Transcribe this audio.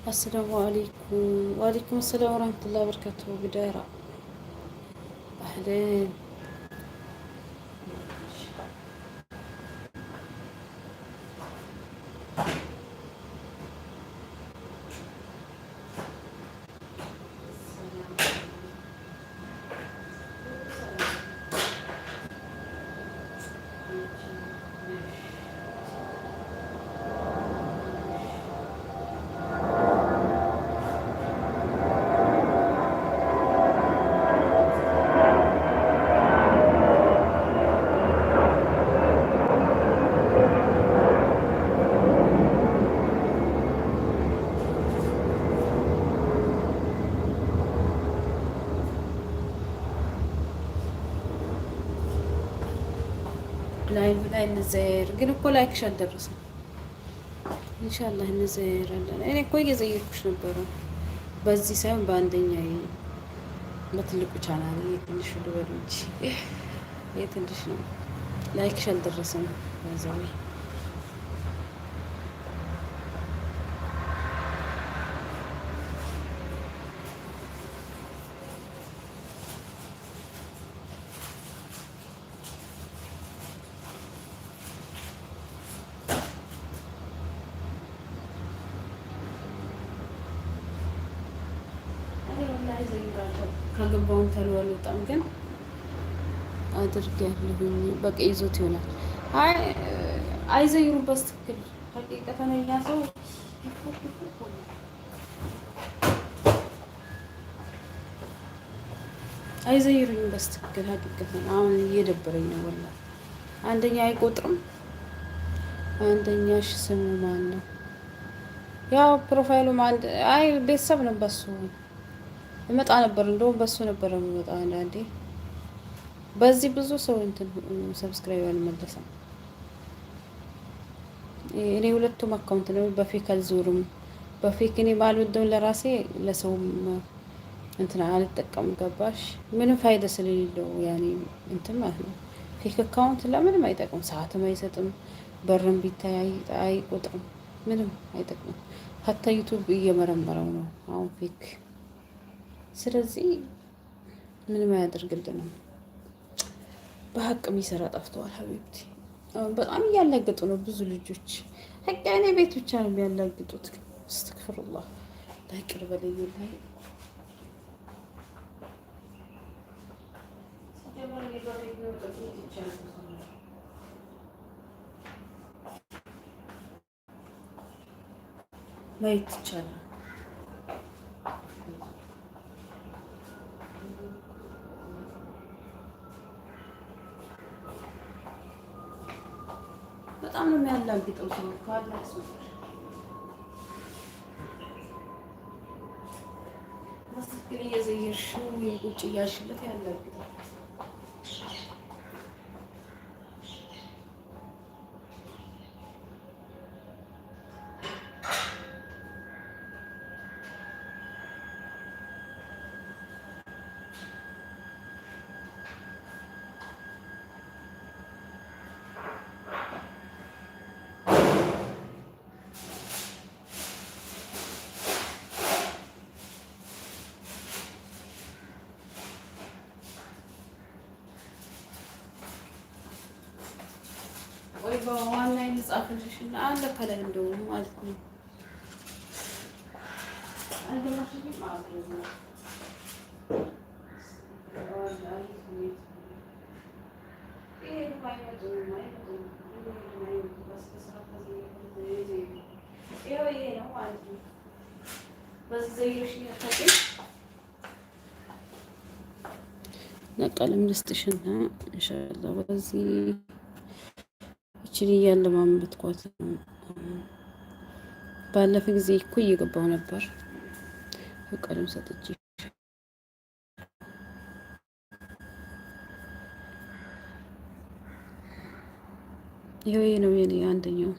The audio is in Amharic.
السلام عليكم وعليكم السلام ورحمة الله وبركاته. بدارة أهلين. ላይ እንዘይር ግን እኮ ላይክሽ አልደረሰም። ኢንሻአላህ እንዘይራለን። እኔ እኮ እየዘየርኩሽ ነበረ በዚህ ሳይሆን በአንደኛ በትልቁ ቻናል የትንሹ ልበል እንጂ የትንሽ ነው። ላይክሽ አልደረሰም በዛው ከገባውን ተልዋ አልወጣም ግን አድርጌያለሁኝ። በቃ ይዞት ይሆናል። አይ አይዘይሩም በስትክክል ሀቂቀተኛ ሰው አይዘይሩኝም በስትክክል ሀቂቀተኛ። አሁን እየደበረኝ ነው ወላሂ። አንደኛ አይቆጥርም። አንደኛሽ ስሙ ማን ነው? ያው ፕሮፋይሉ አንድ አይ ቤተሰብ ነው በሱ እመጣ ነበር። እንደውም በሱ ነበር የምመጣ አንዳንዴ። በዚህ ብዙ ሰው እንትን ሰብስክራይብ አልመለሰም። እኔ ሁለቱም አካውንት ነው በፌክ አልዞርም። በፌክ እኔ ባልወደው ለራሴ ለሰውም እንትን አልጠቀም። ገባሽ? ምንም ፋይዳ ስለሌለው ያኔ እንትን ማለት ነው። ፌክ አካውንት ለምንም አይጠቅም። ሰዓትም አይሰጥም። በርም ቢታይ አይቆጥርም። ምንም አይጠቅምም። ሀታ ዩቱብ እየመረመረው ነው አሁን ፌክ። ስለዚህ ምንም አያደርግልንም። በሀቅ የሚሰራ ጠፍተዋል ሀቢብቲ። በጣም እያላገጡ ነው ብዙ ልጆች። ሀቅ እኔ ቤት ብቻ ነው የሚያላግጡት። እስተግፍሩላህ ላይቅር በለዩ ላይ ማየት ይቻላል። በጣም ነው የሚያላግጠው ሰው ካለ በስትክክል እየዘየርሽው ቁጭ እያልሽለት ያላግጣል። ወይ በዋና የምጻፍልሽ እና አለ ከላይ እንደውም ማለት ነው። አንደኛሽ ማለት ነው። ቀለም ልስጥሽና ኢንሻአላህ በዚህ እቺን እያለማመጥኳት ባለፈ ጊዜ እኮ እየገባው ነበር። ቀለም ሰጥቼ ይሄ ነው የኔ አንደኛው